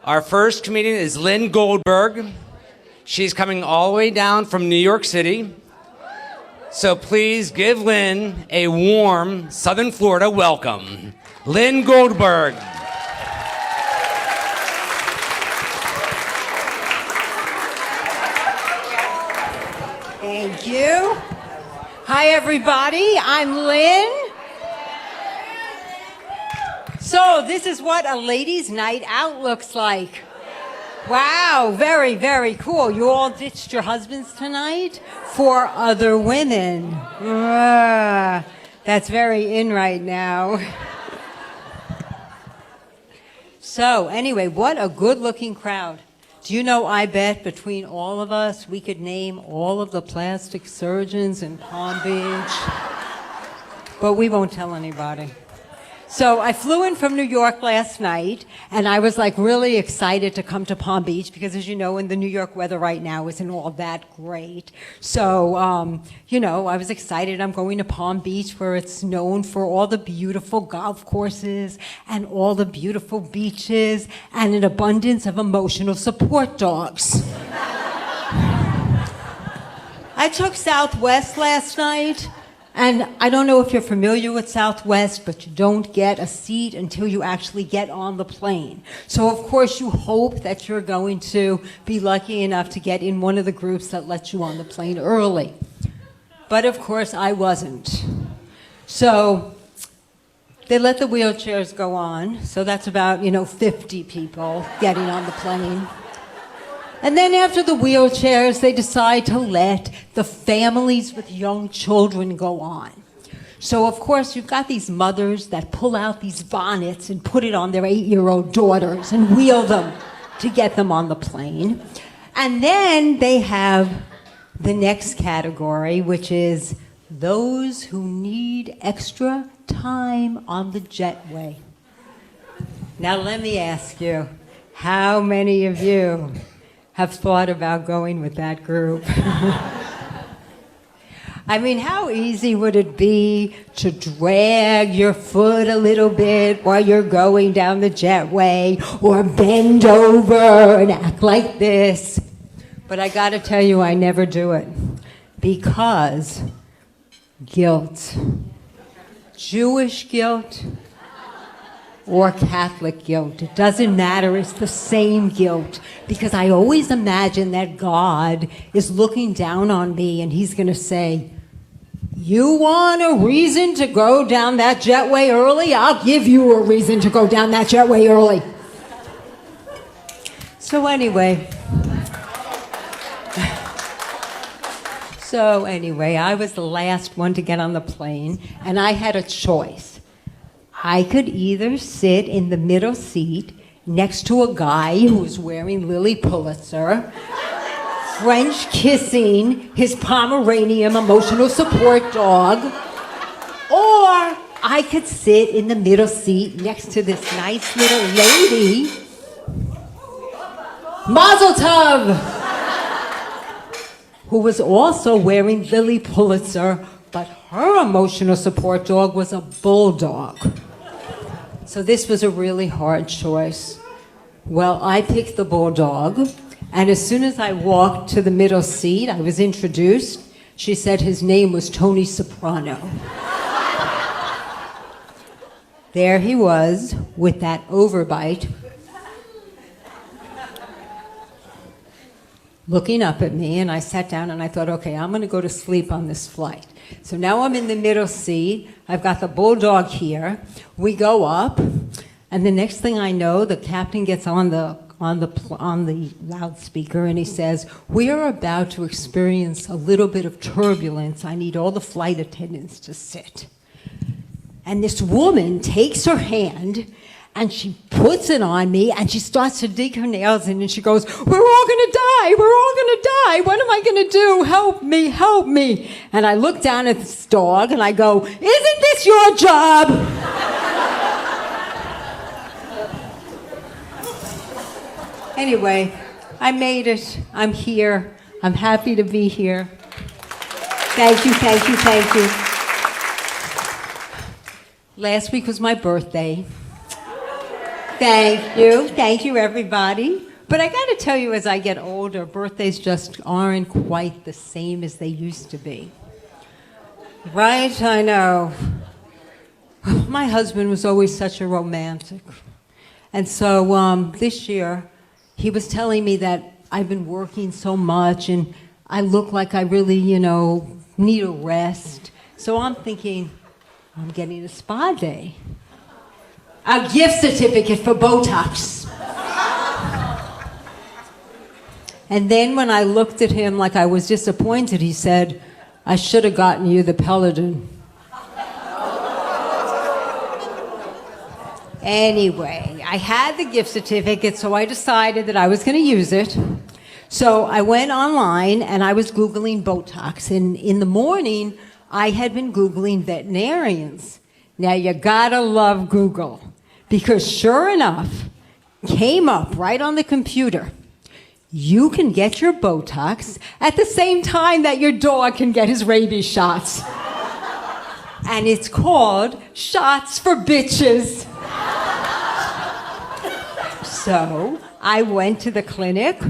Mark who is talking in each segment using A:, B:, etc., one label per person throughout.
A: Our first comedian is Lynne Goldberg. She's coming all the way down from New York City. So please give Lynne a warm Southern Florida welcome. Lynne Goldberg.
B: Thank you. Hi, everybody. I'm Lynne. So this is what a ladies' night out looks like. Wow, very, very cool. You all ditched your husbands tonight for other women. That's very in right now. So anyway, what a good-looking crowd. Do you know, I bet between all of us, we could name all of the plastic surgeons in Palm Beach. But we won't tell anybody. So I flew in from New York last night, and I was like really excited to come to Palm Beach because, as you know, in the New York weather right now isn't all that great. So, I was excited. I'm going to Palm Beach where it's known for all the beautiful golf courses and all the beautiful beaches and an abundance of emotional support dogs. I took Southwest last night. And I don't know if you're familiar with Southwest, but you don't get a seat until you actually get on the plane. So, of course, you hope that you're going to be lucky enough to get in one of the groups that lets you on the plane early. But, of course, I wasn't. So they let the wheelchairs go on. So that's about, 50 people getting on the plane. And then after the wheelchairs, they decide to let the families with young children go on. So, of course, you've got these mothers that pull out these bonnets and put it on their 8-year-old daughters and wheel them to get them on the plane. And then they have the next category, which is those who need extra time on the jetway. Now, let me ask you, how many of you have thought about going with that group? I mean, how easy would it be to drag your foot a little bit while you're going down the jetway, or bend over and act like this? But I gotta tell you, I never do it. Because guilt. Jewish guilt or Catholic guilt. It doesn't matter, it's the same guilt. Because I always imagine that God is looking down on me and he's gonna say, you want a reason to go down that jetway early? I'll give you a reason to go down that jetway early. So anyway, I was the last one to get on the plane, and I had a choice. I could either sit in the middle seat next to a guy who was wearing Lily Pulitzer, French kissing his Pomeranian emotional support dog, or I could sit in the middle seat next to this nice little lady, Mazel Tov, who was also wearing Lily Pulitzer, but her emotional support dog was a bulldog. So this was a really hard choice. Well, I picked the bulldog, and as soon as I walked to the middle seat, I was introduced. She said his name was Tony Soprano. There he was with that overbite, looking up at me, and I sat down and I thought, okay, I'm gonna go to sleep on this flight. So now I'm in the middle seat. I've got the bulldog here. We go up, and the next thing I know, the captain gets on the loudspeaker, and he says, "We are about to experience a little bit of turbulence. I need all the flight attendants to sit." And this woman takes her hand, and she puts it on me, and she starts to dig her nails in, and she goes, "We're all gonna die, we're all gonna die, what am I gonna do? Help me, help me." And I look down at this dog, and I go, "Isn't this your job?" Anyway, I made it, I'm here, I'm happy to be here. Thank you, thank you, thank you. Last week was my birthday. Thank you, everybody. But I got to tell you, as I get older, birthdays just aren't quite the same as they used to be. Right? I know. My husband was always such a romantic. And so this year, he was telling me that I've been working so much and I look like I really, need a rest. So I'm thinking, I'm getting a spa day. A gift certificate for Botox. And then when I looked at him like I was disappointed, he said, I should have gotten you the Peloton. Anyway, I had the gift certificate, so I decided that I was going to use it. So I went online and I was Googling Botox. And in the morning, I had been Googling veterinarians. Now, you gotta love Google, because sure enough, came up right on the computer. You can get your Botox at the same time that your dog can get his rabies shots. And it's called Shots for Bitches. So I went to the clinic.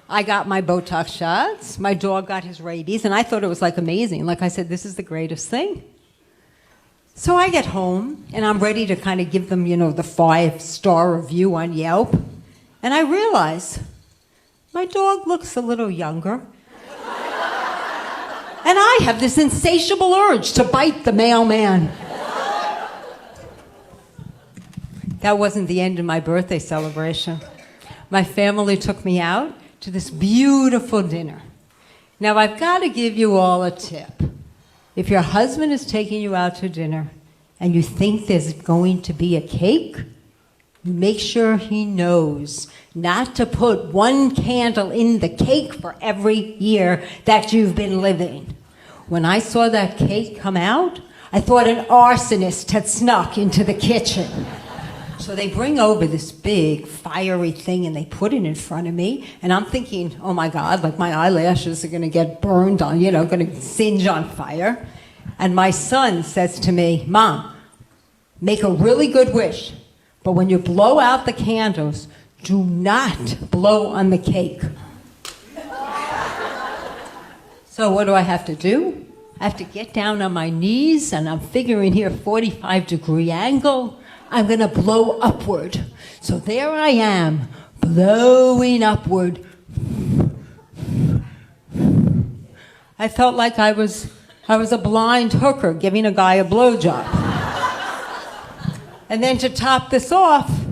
B: I got my Botox shots. My dog got his rabies, and I thought it was like amazing. Like I said, this is the greatest thing. So I get home, and I'm ready to kind of give them, the 5-star review on Yelp. And I realize my dog looks a little younger. And I have this insatiable urge to bite the mailman. That wasn't the end of my birthday celebration. My family took me out to this beautiful dinner. Now, I've got to give you all a tip. If your husband is taking you out to dinner and you think there's going to be a cake, make sure he knows not to put one candle in the cake for every year that you've been living. When I saw that cake come out, I thought an arsonist had snuck into the kitchen. So they bring over this big fiery thing and they put it in front of me. And I'm thinking, oh my God, like my eyelashes are going to get burned on, going to singe on fire. And my son says to me, Mom, make a really good wish. But when you blow out the candles, do not blow on the cake. So what do I have to do? I have to get down on my knees, and I'm figuring here 45-degree angle. I'm going to blow upward. So there I am, blowing upward. I felt like I was a blind hooker giving a guy a blowjob. And then to top this off,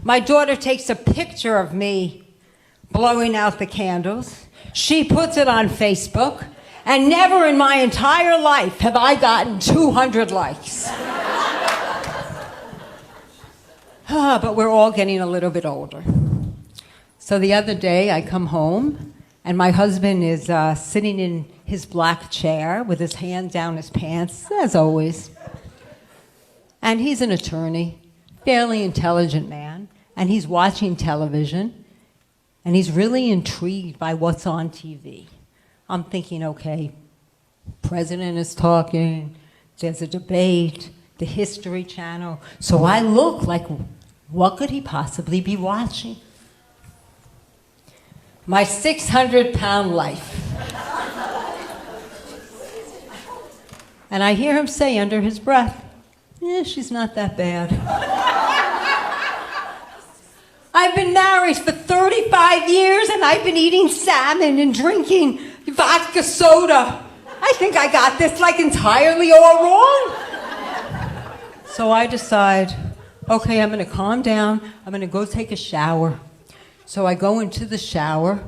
B: my daughter takes a picture of me blowing out the candles. She puts it on Facebook, and never in my entire life have I gotten 200 likes. But we're all getting a little bit older. So the other day I come home and my husband is sitting in his black chair with his hand down his pants, as always. And he's an attorney, fairly intelligent man, and he's watching television, and he's really intrigued by what's on TV. I'm thinking, okay, president is talking, there's a debate, the History Channel. So I look like, what could he possibly be watching? My 600-pound life. And I hear him say under his breath, she's not that bad. I've been married for 35 years and I've been eating salmon and drinking vodka soda. I think I got this like entirely all wrong. So I decide, okay, I'm going to calm down. I'm going to go take a shower. So I go into the shower.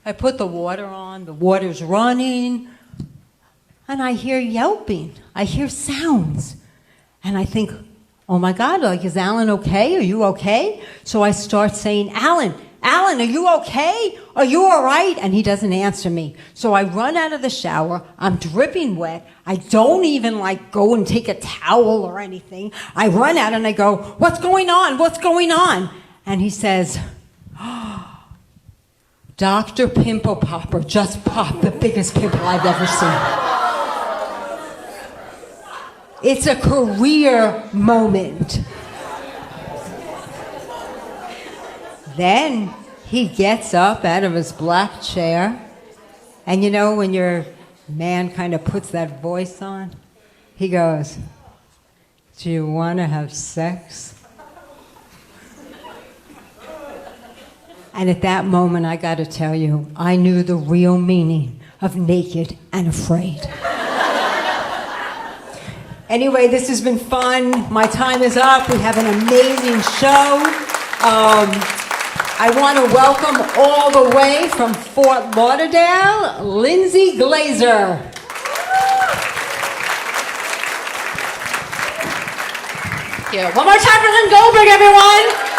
B: I put the water on. The water's running. And I hear yelping. I hear sounds. And I think, oh my God, like, is Alan okay? Are you okay? So I start saying, Alan, are you okay? Are you all right? And he doesn't answer me. So I run out of the shower. I'm dripping wet. I don't even go and take a towel or anything. I run out and I go, what's going on? What's going on? And he says, Dr. Pimple Popper just popped the biggest pimple I've ever seen. It's a career moment. Then he gets up out of his black chair, and you know when your man kind of puts that voice on, he goes, "Do you want to have sex?" And at that moment, I got to tell you, I knew the real meaning of naked and afraid. Anyway, this has been fun. My time is up. We have an amazing show. I want to welcome all the way from Fort Lauderdale, Lindsay Glazer.
C: Thank you. One more time for Lynne Goldberg, everyone.